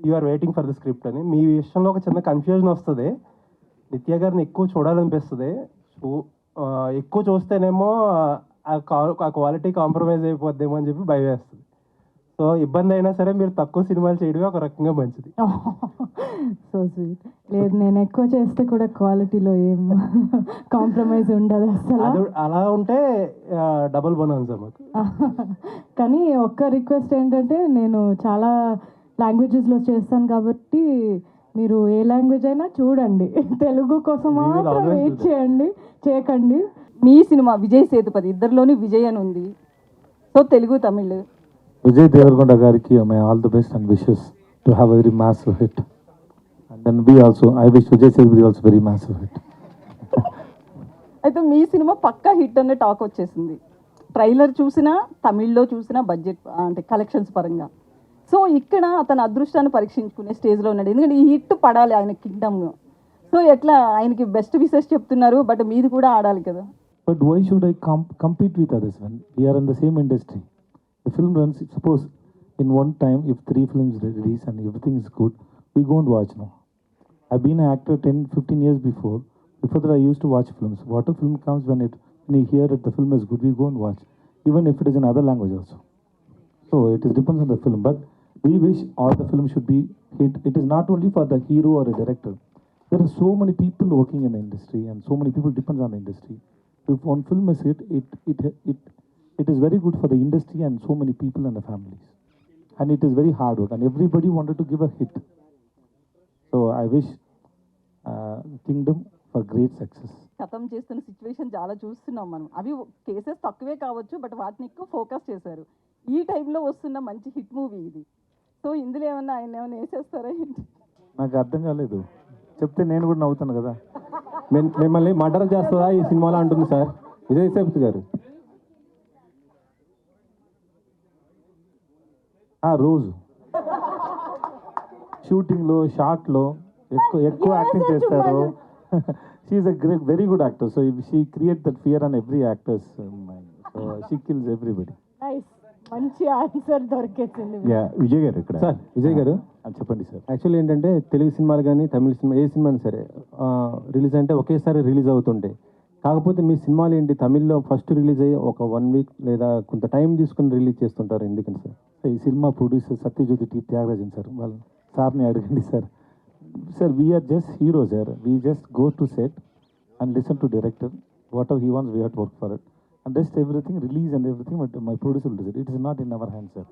You are waiting for the script అని. మీ విషయంలో ఒక చిన్న కన్‌ఫ్యూజన్ వస్తది. నిత్య గారిని ఎక్కువ చూడాలనిపిస్తది. సో, ఎక్కువ చూస్తేనేమో ఆ క్వాలిటీ కాంప్రమైజ్ అయిపోద్దేమో అని చెప్పి భయమేస్తది. సో, ఇబ్బందయినా సరే మీరు తక్కువ సినిమాలు చేయడమే ఒక రకంగా మంచిది. So sweet. లేదు, నేను ఎక్కువ చేస్తే కూడా క్వాలిటీలో ఏం కాంప్రమైజ్ ఉండదు అసలు. అలా ఉంటే డబుల్ బోనస్ మాకు. కానీ ఒక్క రిక్వెస్ట్ ఏంటంటే, నేను చాలా లాంగ్వేజెస్లో చేస్తాను కాబట్టి మీరు ఏ లాంగ్వేజ్ అయినా చూడండి. తెలుగు కోసం We will మాత్రం always do వెయిట్ that. చేయకండి. మీ సినిమా విజయ్ సేతుపతి ఇద్దరిలోని విజయ్ అని ఉంది. So Telugu Tamil Vijay Devarkonda gariki may all the best and wishes to have a very massive hit. And then we also, I wish Vijay Sethupathi also very massive hit. అయితే మీ cinema పక్కా hit అనే talk వచ్చేసింది. Trailer చూసినా తమిళ్లో చూసినా budget అంటే collections పరంగా. So ఇక్కడ అతని అదృష్టాన్ని పరీక్షించుకునే స్టేజ్లో ఉన్నాడు. ఎందుకంటే ఈ హిట్ పడాలి ఆయన కింగ్డమ్. సో ఎట్లా ఆయనకి బెస్ట్ విషెస్ చెప్తున్నారు, బట్ మీది కూడా ఆడాలి కదా. But why should I compete with others when we are in the same industry? The film runs, suppose in one time, if 3 films release and everything is good, we go and watch now. I've been an actor 10-15 years before. Before that, I used to watch films. What a film comes when you hear it, the film is good, we go and watch. Even if it is in other language also. So it depends on the film. But we wish all the films should be hit. It is not only for the hero or a director. There are so many people working in the industry and so many people depends on the industry. If one film is hit, it is very good for the industry and so many people and the families. And it is very hard work and everybody wanted to give a hit. So I wish Kingdom for great success. కథం చేస్తున్న situation చాలా చూస్తున్నాం మనం. అవి cases తక్కువే కావచ్చు, but వాటిని ఎక్కువ ఫోకస్ చేశారు. ఈ టైంలో వస్తున్న మంచి హిట్ మూవీ ఇది. సో ఇందులో ఏమన్నా ఆయన ఏమైనా వేసేస్తారా ఏంటి? నాకు అర్థం కాలేదు, చెప్తే నేను కూడా నవ్వుతాను కదా. మిమ్మల్ని మర్డర్ చేస్తుందా ఈ సినిమాలో అంటుంది సార్ విజయ్ సేతుపతి గారు. రోజు షూటింగ్లో షార్ట్లో ఎక్కువ యాక్టింగ్ చేస్తారు. She's a great very good actor. So she create that fear on every actor's mind. So she kills everybody. మంచి ఆన్సర్ దొరికేసింది. విజయ్ గారు ఇక్కడ సార్. విజయ్ గారు చెప్పండి సార్. యాక్చువల్లీ ఏంటంటే తెలుగు సినిమాలు కానీ తమిళ సినిమా ఏ సినిమా అయినా సరే రిలీజ్ అంటే ఒకేసారి రిలీజ్ అవుతుంటాయి. కాకపోతే మీ సినిమాలు ఏంటి తమిళ్లో ఫస్ట్ రిలీజ్ అయ్యి ఒక 1 వీక్ లేదా కొంత టైం తీసుకుని రిలీజ్ చేస్తుంటారు, ఎందుకని సార్? ఈ cinema producer Sathya Jyothi T Thyagarajan sir, వాళ్ళ సార్ని అడగండి sir. Sir we are just hero sir. We just go to set and listen to director. Whatever he wants we have to work for it. And rest everything, release and everything, but my producer will do it. It is not in our hands, sir.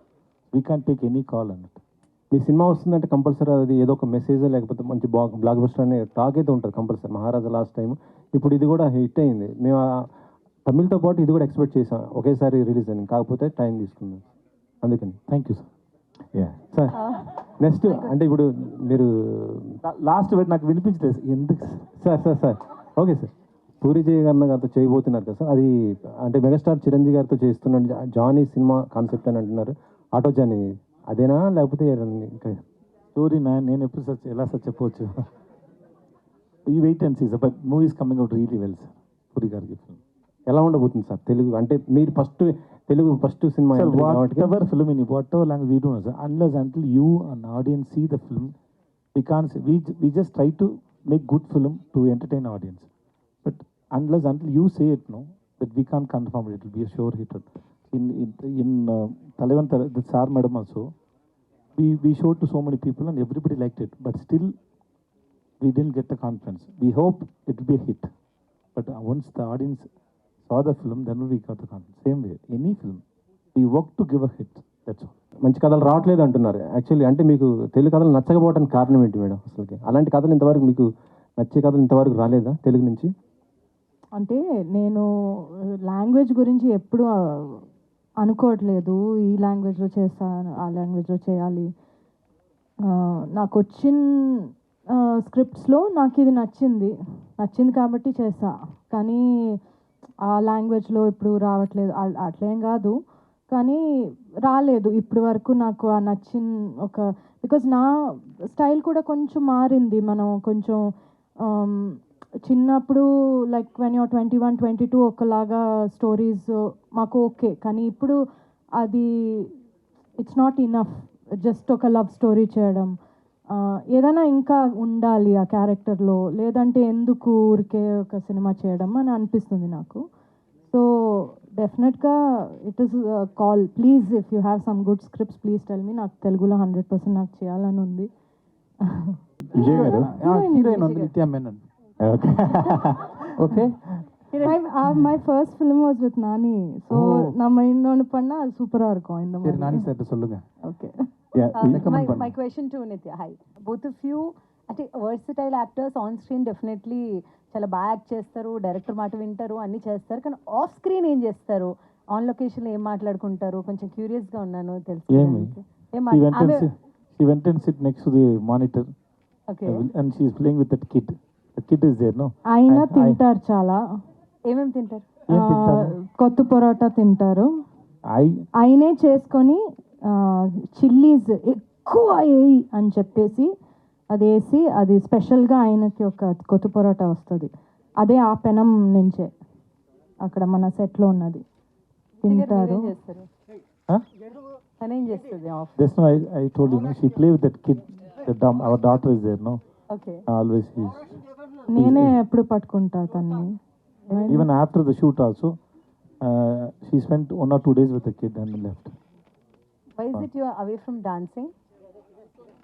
We can't take any call on it. Me cinema వస్తుందంటే compulsory అది ఏదో ఒక message లేకపోతే మంచి block buster అనే talk అయితే ఉంటుంది compulsory. మహారాజా last time, ఇప్పుడు ఇది కూడా హిట్ అయింది. మేము తమిళ్తో పాటు ఇది కూడా ఎక్స్పెక్ట్ చేసాం ఒకేసారి రిలీజ్ అని, కాకపోతే టైం తీసుకున్నాం అందుకని. Thank you sir. Sir next అంటే ఇప్పుడు మీరు లాస్ట్ వెయిట్ నాకు వినిపించలేదు ఎందుకు sir okay sir. Puri Jagan గారితో చేయబోతున్నారు కదా సార్, అది అంటే మెగాస్టార్ చిరంజీవి గారితో చేస్తున్న జానీ సినిమా కాన్సెప్ట్ అని అంటున్నారు. ఆటో జానీ అదేనా లేకపోతే ఇంకా స్టోరీ నేను ఎప్పుడు సార్ ఎలా సార్ చెప్పవచ్చు? ఈ wait and see sir. But movies coming out really well sir. Puri గారికి ఫిల్మ్ ఎలా ఉండబోతుంది సార్? తెలుగు అంటే మీరు Telugu first cinema whatever film in whatever language we do sir, unless until you an audience see the film, we can't say, we just try to make good film to entertain audience. But unless until you say it, no, that we can't confirm it will be a sure hit. In Talavan the Sar madam also, we showed to so many people and everybody liked it, but still we didn't get the confidence. We hope it will be a hit, but once the audience saw the film, then we got the confidence. Same way, any film we work to give a hit, that's all. మంచి కథలు రావట్లేదు అంటున్నారు. Actually అంటే మీకు తెలుగు కథలు నచ్చకపోవడానికి కారణం ఏంటి madam? అసలుకి అలాంటి కథలు ఇంతవరకు మీకు నచ్చే కథలు ఇంతవరకు రాలేదా తెలుగు నుంచి? అంటే నేను లాంగ్వేజ్ గురించి ఎప్పుడు అనుకోవట్లేదు, ఈ లాంగ్వేజ్లో చేస్తాను ఆ లాంగ్వేజ్లో చేయాలి. నాకు వచ్చిన స్క్రిప్ట్స్లో నాకు ఇది నచ్చింది కాబట్టి చేస్తా. కానీ ఆ లాంగ్వేజ్లో ఇప్పుడు రావట్లేదు అట్లేం కాదు, కానీ రాలేదు ఇప్పటి వరకు నాకు ఆ నచ్చిన ఒక. బికాజ్ నా స్టైల్ కూడా కొంచెం మారింది. మనం కొంచెం చిన్నప్పుడు లైక్ వెన్ యూర్ 21-22 ఒకలాగా స్టోరీస్ మాకు ఓకే, కానీ ఇప్పుడు అది ఇట్స్ నాట్ ఇనఫ్ జస్ట్ ఒక లవ్ స్టోరీ చేయడం. ఏదైనా ఇంకా ఉండాలి ఆ క్యారెక్టర్లో, లేదంటే ఎందుకు ఊరికే ఒక సినిమా చేయడం అని అనిపిస్తుంది నాకు. సో డెఫినెట్గా it is call, please if you have some good scripts please tell me. నాకు తెలుగులో 100% నాకు చేయాలని ఉంది. విజయ్ గారు హీరోయిన్ ఉంది నిత్య Menon. Okay my first film was with Nani. So நம்ம இன்னொன்று பண்ணால் அது சூப்பராக இருக்கும் இந்த சரி, மாதிரி. நானி சார் சொல்லுங்க. Okay. My question to Nitya. Hi. Both of you, అంటే versatile actors on screen definitely చాలా బాగా యాక్ట్ చేస్తారు, డైరెక్టర్ మాట వింటారు, అన్నీ చేస్తారు. కానీ ఆఫ్ స్క్రీన్ ఏం చేస్తారు? ఆన్ లొకేషన్లో ఏం మాట్లాడుకుంటారు? కొంచెం క్యూరియస్గా ఉన్నాను తెలుసుకోవడానికి. She went and sit next to the monitor. Okay. And she is playing with that kid. The kid is there, no? ఆయన తింటారు చాలా. ఏమేమి తింటారు? కొత్త పొరోటా తింటారు. ఆయనే చేసుకొని చిల్లీస్ ఎక్కువ వేయి అని చెప్పేసి అది వేసి, అది స్పెషల్గా ఆయనకి ఒక కొత్త పొరోటా వస్తుంది. అదే ఆ పెనం నుంచే అక్కడ మన సెట్లో ఉన్నది తింటారు. తనేం చేస్తుంది of? Just now I told you, no? She play with that kid. Our daughter is there, no? Okay. Always నేనే ఎప్పుడు పట్టుకుంటా తన్ని. even after the shoot also, she spent 1 or 2 days with the kid and left. Why is it you are away from dancing?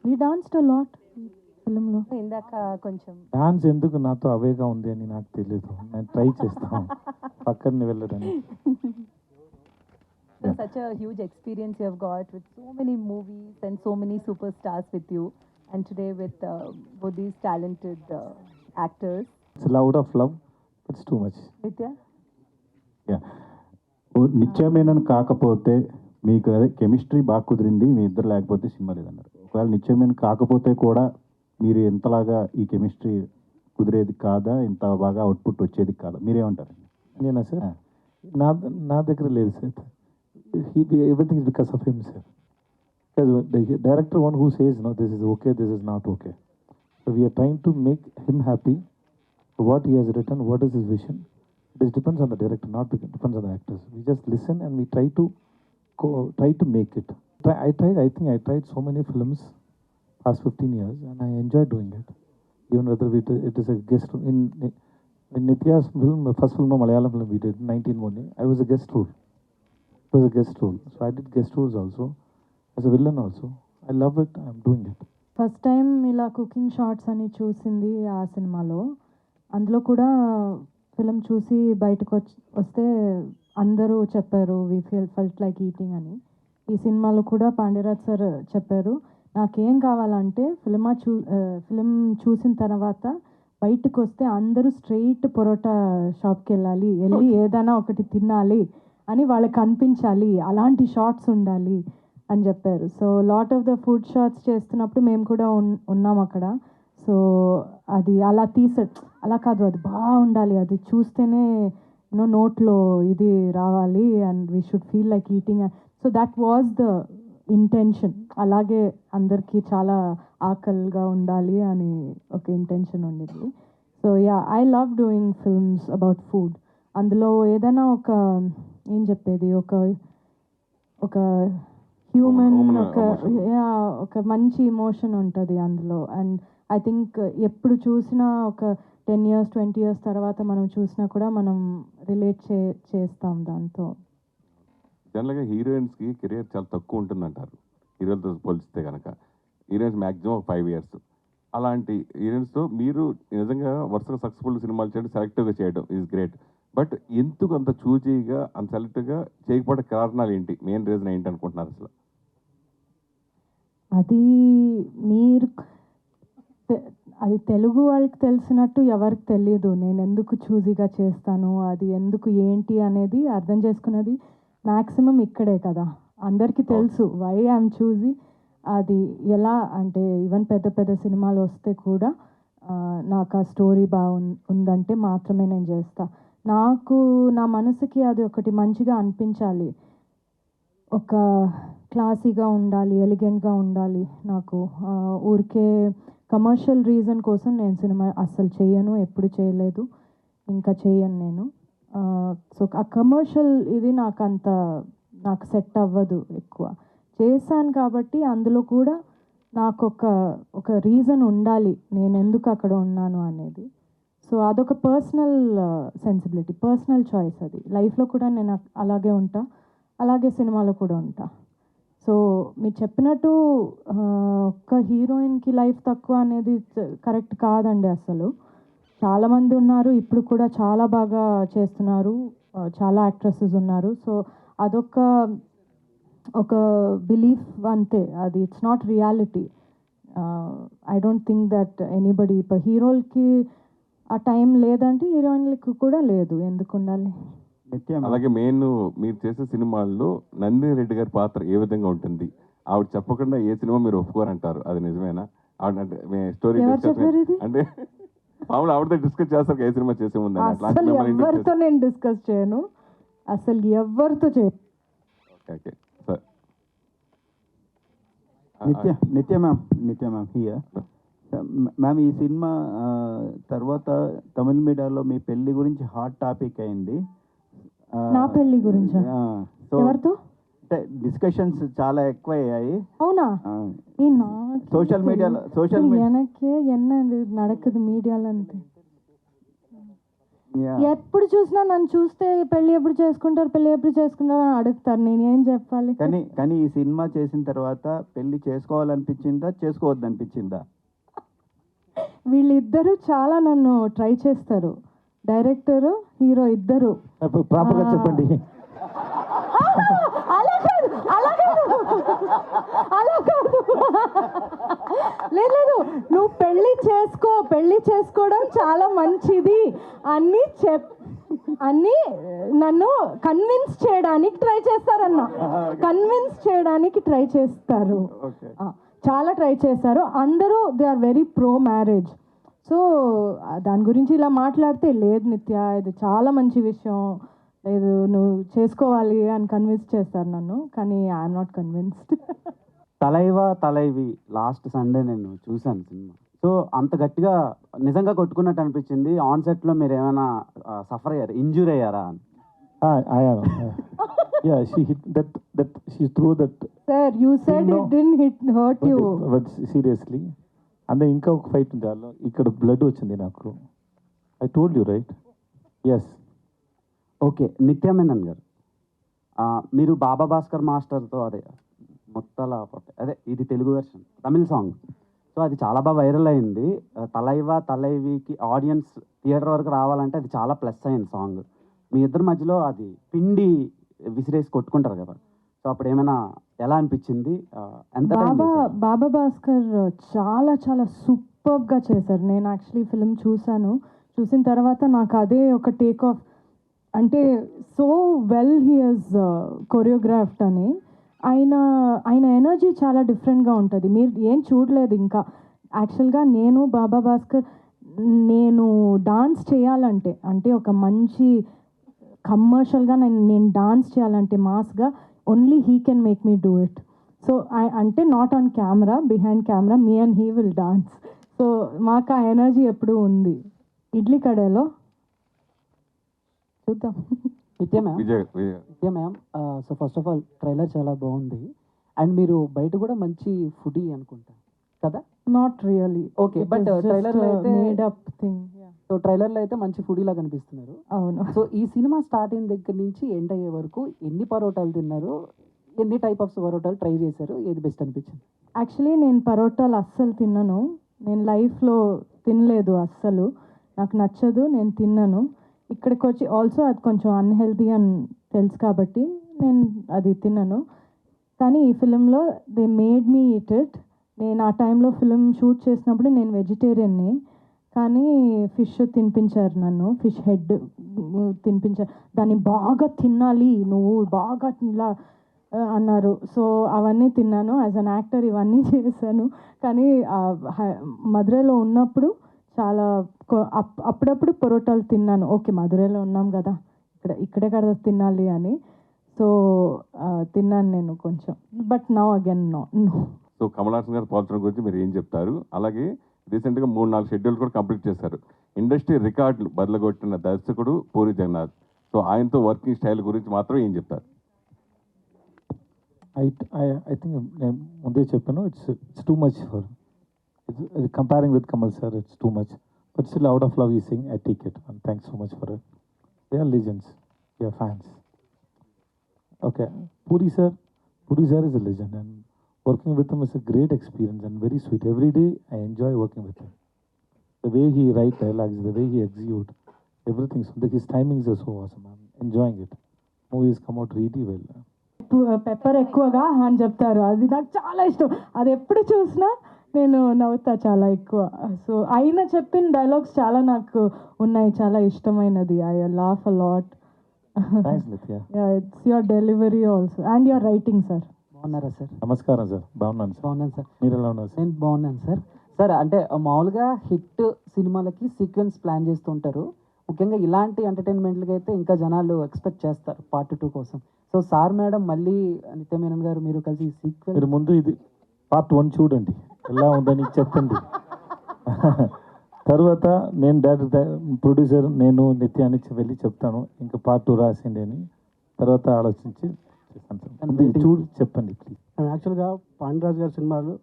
We danced a lot ఫిల్మ్లో. ఇందాక కొంచెం dance ఎందుకు నాతో అవేగా ఉంది అని నాకు తెలియదు. నేను ట్రై చేస్తాను పక్కన వెళ్ళడానికి. So such a huge experience you have got with so many movies and so many superstars with you, and today with both these talented actors. It's loud of love. It's too much. Nitya? నిత్య మేనన్ కాకపోతే మీకు అదే chemistry బాగా కుదిరింది, మీ ఇద్దరు లేకపోతే cinema లేదన్నారు. ఒకవేళ నిత్య మేనన్ కాకపోతే కూడా మీరు ఎంతలాగా ఈ కెమిస్ట్రీ కుదిరేది కాదా, ఇంత బాగా అవుట్పుట్ వచ్చేది కాదా, మీరేమంటారు? నేనా సార్? నా దగ్గర లేదు sir. Everything is because of him, sir. Because the director one who says, no, this is okay, this is not okay. So we are trying to make him happy. What he has written, what is his vision? This depends on the director, not depends on the actors. We just listen and we try to make it. I think I tried so many films past 15 years and I enjoy doing it. Even whether it is a guest role. In Nitya's film, the first film, Malayalam film we did, 19 Money, I was a guest role. It was a guest role. So I did guest roles also, as a villain also. I love it, I'm doing it. First time ఇలా cooking shorts అని చూసింది ఆ సినిమాలో. అందులో కూడా film చూసి బయటకు వస్తే అందరూ చెప్పారు వీ ఫెల్ట్ లైక్ ఈటింగ్ అని. ఈ సినిమాలో కూడా పాండ్యరాజ్ సార్ చెప్పారు, నాకేం కావాలంటే ఫిలిం చూసిన తర్వాత బయటకు వస్తే అందరూ స్ట్రెయిట్ పొరోటా షాప్కి వెళ్ళి ఏదైనా ఒకటి తినాలి అని వాళ్ళకి అనిపించాలి, అలాంటి షార్ట్స్ ఉండాలి అని చెప్పారు. So lot of the food shorts చేస్తున్నప్పుడు మేము కూడా ఉన్నాం అక్కడ. సో అది అలా అలా కాదు, అది బాగుండాలి, అది చూస్తేనే నోట్లో ఇది రావాలి and we should feel like eating. So that was the intention. అలాగే అందరికీ చాలా ఆకలిగా ఉండాలి అని ఒక ఇంటెన్షన్ ఉండేది. So I love doing films about food. అందులో ఏదైనా ఏం చెప్పేది, ఒక హ్యూమన్ ఒక మంచి ఇమోషన్ ఉంటుంది అందులో. అండ్ ఐ థింక్ ఎప్పుడు చూసినా ఒక 10 years 20 years తర్వాత మనం చూసినా కూడా మనం రిలేట్ చేస్తాం దాంతో. జనరల్గా హీరోయిన్స్కి కెరియర్ చాలా తక్కువ ఉంటుందంటారు హీరోలతో పోల్చితే కనుక. Heroines maximum 5 years. అలాంటి హీరోయిన్స్తో మీరు నిజంగా వరుసగా సక్సెస్ఫుల్ సినిమాలు చేయడం, సెలెక్టివ్గా చేయడం ఈజ్ గ్రేట్. బట్ ఎందుకు అంత చూజీగా అంత సెలెక్టివ్గా చేయకపోవడం కారణాలు ఏంటి? మెయిన్ రీజన్ ఏంటి అనుకుంటున్నారు అసలు? అది తెలుగు వాళ్ళకి తెలిసినట్టు ఎవరికి తెలియదు నేను ఎందుకు చూజీగా చేస్తాను, అది ఎందుకు ఏంటి అనేది అర్థం చేసుకున్నది మ్యాక్సిమం ఇక్కడే కదా. అందరికీ తెలుసు వై ఐఎమ్ చూజీ. అది ఎలా అంటే ఈవెన్ పెద్ద పెద్ద సినిమాలు వస్తే కూడా నాకు ఆ స్టోరీ ఉందంటే మాత్రమే నేను చేస్తా. నాకు నా మనసుకి అది ఒకటి మంచిగా అనిపించాలి, ఒక క్లాసీగా ఉండాలి, ఎలిగెంట్గా ఉండాలి. నాకు ఊరికే కమర్షియల్ రీజన్ కోసం నేను సినిమా అస్సలు చేయను, ఎప్పుడు చేయలేదు, ఇంకా చేయను నేను. సో ఆ కమర్షియల్ ఇది నాకు సెట్ అవ్వదు ఎక్కువ. చేశాను కాబట్టి అందులో కూడా నాకు ఒక రీజన్ ఉండాలి నేను ఎందుకు అక్కడ ఉన్నాను అనేది. సో అదొక పర్సనల్ సెన్సిబిలిటీ, పర్సనల్ చాయిస్. అది లైఫ్లో కూడా నేను అలాగే ఉంటా, అలాగే సినిమాలో కూడా ఉంటా. సో మీరు చెప్పినట్టు ఒక్క హీరోయిన్కి లైఫ్ తక్కువ అనేది కరెక్ట్ కాదండి అసలు. చాలామంది ఉన్నారు ఇప్పుడు కూడా చాలా బాగా చేస్తున్నారు, చాలా యాక్ట్రెసెస్ ఉన్నారు. సో ఒక బిలీఫ్ అంతే, అది it's not reality. I don't think that anybody ఇప్పుడు హీరోలకి ఆ టైం లేదంటే హీరోయిన్లకి కూడా లేదు, ఎందుకు ఉండాలి? అలాగే మెయిన్ మీరు చేసే సినిమాల్లో నందిని రెడ్డి గారి పాత్ర ఏ విధంగా ఉంటుంది? ఆవిడ చెప్పకుండా ఏ సినిమా మీరు ఒప్పుకోరంటారు, అది నిజమేనా? ఆవిడ అంటే స్టోరీ ఎవరు చెప్పారు ఇది? అంటే మామూలు ఆవిడతో డిస్కస్ చేస్తారు ఏ సినిమా చేసే ముందు అసలు ఎవరితో నేను డిస్కస్ చేయను, అసలు ఎవరితో చేయను. Okay sir. నిత్య మ్యామ్ హియర్. మ్యామ్, ఈ సినిమా తర్వాత తమిళ మీడియాలో మీ పెళ్లి గురించి హాట్ టాపిక్ అయింది. నా పెళ్లి గురించా? సో ఎవరితో? డిస్కషన్స్ చాలా ఎక్కువ అయ్యాయి. అవునా? సోషల్ మీడియాలో எனக்கு என்ன நடக்குது మీడియాలో అంతే. ఎప్పుడు చూసినా నన్ను చూస్తే పెళ్లి ఎప్పుడు చేసుకుంటారు అని అడుగుతారు, నేను ఏం చెప్పాలి? కానీ ఈ సినిమా చేసిన తర్వాత పెళ్లి చేసుకోవాలనిపించిందా, చేసుకోవద్దనిపించిందా? వీళ్ళిద్దరూ చాలా నన్ను ట్రై చేస్తారు, డైరెక్టర్ హీరో ఇద్దరు. ప్రాపర్గా చెప్పండి. అలా కాదు లేదు, నువ్వు పెళ్లి చేసుకోవడం చాలా మంచిది అన్ని నన్ను కన్విన్స్ చేయడానికి ట్రై చేస్తారు. చాలా ట్రై చేస్తారు అందరూ. They are very pro marriage. So దాని గురించి ఇలా మాట్లాడితే లేదు నిత్య, ఇది చాలా మంచి విషయం, లేదు నువ్వు చేసుకోవాలి అని కన్విన్స్ చేస్తారు నన్ను, కానీ I'm not convinced. Thalaivi last Sunday నేను చూశాను సినిమా. సో అంత గట్టిగా నిజంగా కొట్టుకున్నట్టు అనిపించింది. ఆన్ సెట్లో మీరు ఏమైనా సఫర్ అయ్యారు, ఇంజూర్ అయ్యారా అని? Yeah, she hit that she threw that. Sir, you said it didn't hurt you. But seriously, and then ఇంకా ఒక ఫైట్ ఉంది అలా, ఇక్కడ బ్లడ్ వచ్చింది నాకు. I told you right? Yes. Okay, నిత్య మేనన్ గారు, మీరు బాబా భాస్కర్ మాస్టర్తో అదే ఇది తెలుగు వెర్షన్ తమిళ సాంగ్. సో అది చాలా బాగా వైరల్ అయింది. తలైవికి ఆడియన్స్ థియేటర్ వరకు రావాలంటే అది చాలా ప్లస్ అయింది సాంగ్. మీ ఇద్దరి మధ్యలో అది పిండి విసిరేసి కొట్టుకుంటారు కదా, సో అప్పుడు ఏమైనా ఎలా అనిపించింది? ఎంత బాబా భాస్కర్ చాలా చాలా సూపర్గా చేశారు. నేను యాక్చువల్లీ ఫిల్మ్ చూసిన తర్వాత నాకు అదే ఒక టేక్ ఆఫ్, అంటే so well he he's choreographed అని. ఆయన ఎనర్జీ చాలా డిఫరెంట్గా ఉంటుంది. మీరు ఏం చూడలేదు ఇంకా. యాక్చువల్గా నేను బాబా భాస్కర్ నేను డాన్స్ చేయాలంటే, అంటే ఒక మంచి కమర్షియల్గా నేను డాన్స్ చేయాలంటే మాస్గా, only he can make me do it. So అంటే not on camera, behind camera me and he will dance. So మాకు ఆ ఎనర్జీ ఎప్పుడూ ఉంది. ఇడ్లీ కడాలో చూద్దాం. Nithya ma'am, so first of all trailer చాలా బాగుంది. అండ్ మీరు బయట కూడా మంచి ఫుడీ అనుకుంటా కదా? Not really. ఓకే, బట్ ట్రైలర్లో అయితే మేడ్ అప్ థింగ్. సో ట్రైలర్లో అయితే మంచి ఫుడీలా కనిపిస్తున్నారు. అవును. సో ఈ సినిమా స్టార్ట్ అయిన దగ్గర నుంచి ఎండ్ అయ్యే వరకు ఎన్ని పరోటాలు తిన్నారు, ఎన్ని టైప్ ఆఫ్ పరోటాలు ట్రై చేశారు, ఏది బెస్ట్ అనిపించింది? యాక్చువల్లీ నేను పరోటాలు అస్సలు తిన్నాను, నేను లైఫ్లో తినలేదు అస్సలు, నాకు నచ్చదు, నేను తిన్నాను. ఇక్కడికి వచ్చి ఆల్సో అది కొంచెం అన్హెల్తీ అని తెలుసు కాబట్టి నేను అది తిన్నాను. కానీ ఈ ఫిలింలో they made me eat it. నేను ఆ టైంలో ఫిలిం షూట్ చేసినప్పుడు నేను వెజిటేరియన్ని, కానీ ఫిష్ తినిపించారు నన్ను, ఫిష్ హెడ్ తినిపించారు. దాన్ని బాగా తినాలి నువ్వు, బాగా ఇలా అన్నారు. సో అవన్నీ తిన్నాను. యాజ్ అన్ యాక్టర్ ఇవన్నీ చేశాను. కానీ మధురైలో ఉన్నప్పుడు చాలా అప్పుడప్పుడు పరోటాలు తిన్నాను. ఓకే, మధురైలో ఉన్నాం కదా, ఇక్కడే కదా తినాలి అని. సో తిన్నాను నేను కొంచెం, but now again no. So Kamal Haasan గారు పోల్చడం గురించి మీరు ఏం చెప్తారు? అలాగే రీసెంట్గా 3-4 షెడ్యూల్ కూడా కంప్లీట్ చేశారు. ఇండస్ట్రీ రికార్డులు బదలగొట్టిన దర్శకుడు పూరి జగన్నాథ్. సో ఆయనతో వర్కింగ్ స్టైల్ గురించి మాత్రం ఏం చెప్తారు? I think నేను ముందే చెప్పాను, it's too much for comparing with Kamal sir, it's too much. But still, out of love, he's saying, I take it. And thanks so much for it. They are legends. We are fans. Okay, Puri sir is a legend, and working with him is a great experience and very sweet. Every day, I enjoy working with him. The way he writes dialogues, the way he executes, everything. So his timings are so awesome. I'm enjoying it. Movies come out really well. Pepper ఎక్కువగా అని చెప్తారు, అది నాకు చాలా ఇష్టం. అది ఎప్పుడు చూసినా నేను నవ్వుతా చాలా ఎక్కువ. సో ఆయన చెప్పిన డైలాగ్స్ చాలా నాకు ఉన్నాయి, చాలా ఇష్టమైనది. I laugh a lot. Thanks, Nitya. It's your delivery also and your writing sir. బాగున్నారా సార్? నమస్కారం సార్, బాగున్నాను సార్. బాగున్నాను సార్. మీరు ఎలా ఉన్నారు సార్? నేను బాగున్నాను సార్. సార్ అంటే మామూలుగా హిట్ సినిమాలకి సీక్వెన్స్ ప్లాన్ చేస్తుంటారు. ముఖ్యంగా ఇలాంటి ఎంటర్టైన్మెంట్లకి అయితే ఇంకా జనాలు ఎక్స్పెక్ట్ చేస్తారు పార్ట్ 2 కోసం. సో సార్ మేడం మళ్ళీ నిత్య మేనన్ గారు మీరు కలిసి సీక్వెన్స్ మీరు ముందు ఇది పార్ట్ 1 చూడండి, ఎలా ఉందని చెప్పండి. తర్వాత నేను డైరెక్టర్ ప్రొడ్యూసర్ నేను నిత్య అని వెళ్ళి చెప్తాను, ఇంకా పార్ట్ 2 రాసిండి అని. తర్వాత ఆలోచించి చూడు చెప్పండి ప్లీజ్. యాక్చువల్గా పాండ్యరాజ్ గారి సినిమాలు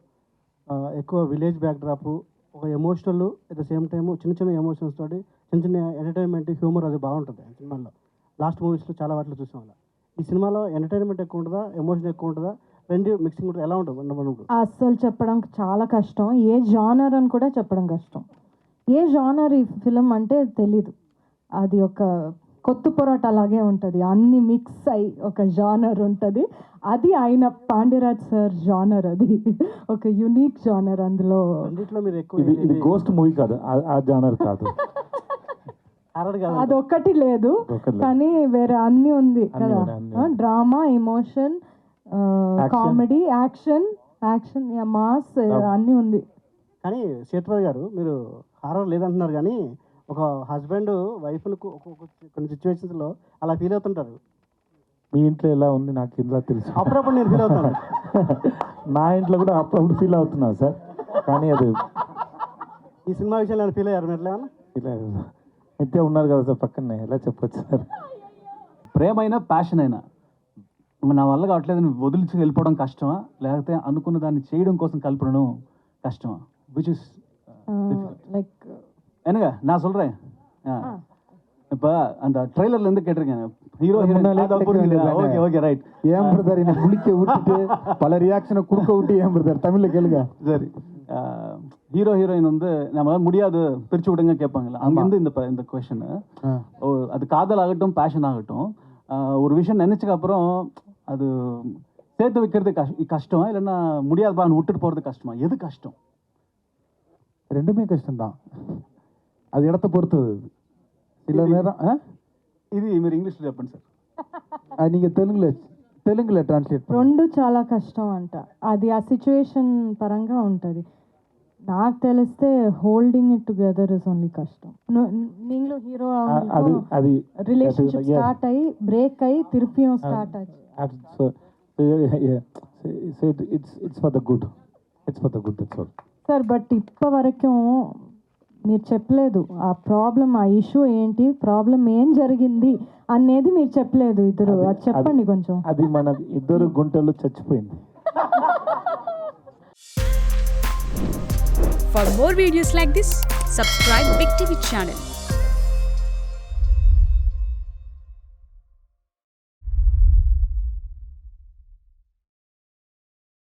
ఎక్కువ విలేజ్ బ్యాక్డ్రాప్, ఒక emotional at the same time చిన్న చిన్న ఎమోషన్స్ తోటి చిన్న చిన్న ఎంటర్టైన్మెంట్ హ్యూమర్ అది బాగుంటుంది ఆ సినిమాల్లో. లాస్ట్ మూవీస్లో చాలా వాటిలో చూసాం అలా. ఈ సినిమాలో ఎంటర్టైన్మెంట్ ఎక్కువ ఉంటుందా, ఎమోషన్ ఎక్కువ ఉంటుందా, రెండు మిక్సింగ్ ఉంటుంది, ఎలా ఉంటుంది? అస్సలు చెప్పడం చాలా కష్టం. ఏ జానర్ అని కూడా చెప్పడం కష్టం. ఏ జానర్ ఈ ఫిలిం అంటే తెలీదు. అది ఒక కొత్త పొరాట అలాగే ఉంటుంది, అన్ని మిక్స్ అయి ఒక జానర్ ఉంటుంది. అది ఆయన పాండ్యరాజ్ సార్ జానర్, అది ఒక యునిక్ జానర్. అందులో ఇది గోస్ట్ మూవీ కాదు, ఆ జానర్ కాదు, అది ఒక్కటి లేదు కానీ వేరే అన్ని ఉంది కదా. Drama, emotion, comedy, action, mass అన్నీ ఉంది. కానీ సేతుపతి గారు, మీరు హారర్ లేదంటున్నారు కానీ ఒక హస్బెండ్ వైఫ్ను కొన్ని సిచ్యువేషన్స్లో అలా ఫీల్ అవుతుంటారు. మీ ఇంట్లో ఎలా ఉంది నాకు ఇంట్లో తెలుసు. అప్పుడప్పుడు నేను ఫీల్ అవుతాను. నా ఇంట్లో కూడా అప్పుడప్పుడు ఫీల్ అవుతున్నాను సార్, కానీ అది ఈ సినిమా విషయంలో నేను ఫీల్ అయ్యారు ఎట్లా? నిత్య ఉన్నారు కదా సార్ పక్కనే, ఎలా చెప్పొచ్చు సార్? ప్రేమైనా ప్యాషన్ అయినా నా వల్ల కావట్లేదు వదిలించి వెళ్ళిపోవడం కష్టమా, లేకపోతే అనుకున్న దాన్ని చేయడం కోసం కలపడం కష్టమా? విచ్ ఇస్ லைக் என்னங்க நான் சொல்கிறேன். இப்போ அந்த ட்ரெய்லரில் இருந்து கேட்டிருக்கேன், ஹீரோ ஓகே ஓகே ரைட். ஏன் பிரதர் என்ன குளிக்க விட்டுட்டு பல ரியாக்ஷனை கொடுக்க விட்டு ஏன் பிரதர் தமிழில் கேளுங்க. சரி, ஹீரோ ஹீரோயின் வந்து நம்மளால் முடியாது பிரித்து விடுங்க கேட்பாங்கல்ல, அங்கேருந்து இந்த கொஷனு. அது காதல் ஆகட்டும் பேஷன் ஆகட்டும், ஒரு விஷயம் நினச்சக்கப்புறம் அது சேர்த்து வைக்கிறது கஷ்டமா இல்லைன்னா முடியாதுப்பான்னு விட்டுட்டு போகிறது கஷ்டமா? எது கஷ்டம்? ரெண்டுமே கஷ்டம்தான், அது இடத்த பொறுத்தது. சில நேரம் ఇది మీరు ఇంగ్లీష్లో చెప్పండి సార్. நீங்கள் తెలుగులో ట్రాన్స్లేట్. రెండు చాలా కష్టం అంట. అది ఆ సిచ్యువేషన్ పరంగా ఉంటుంది. నాకు తెలిస్తే holding it together is only కష్టం. నీలో హీరో అది రిలేషన్షిప్ స్టార్ట్ అయ్యి బ్రేక్ అయ్యి తిరిపియం స్టార్ట్ అయ్యి it's for the good, it's for the good, that's all sir. But ఇప్పటివరకు మీరు చెప్పలేదు ఆ ప్రాబ్లం, ఆ ఇష్యూ ఏంటి, ప్రాబ్లం ఏం జరిగింది అనేది మీరు చెప్పలేదు ఇద్దరు. అది చెప్పండి కొంచెం. అది మన ఇద్దరు గుంటలు చచ్చిపోయింది. For more videos like this, subscribe Big TV channel.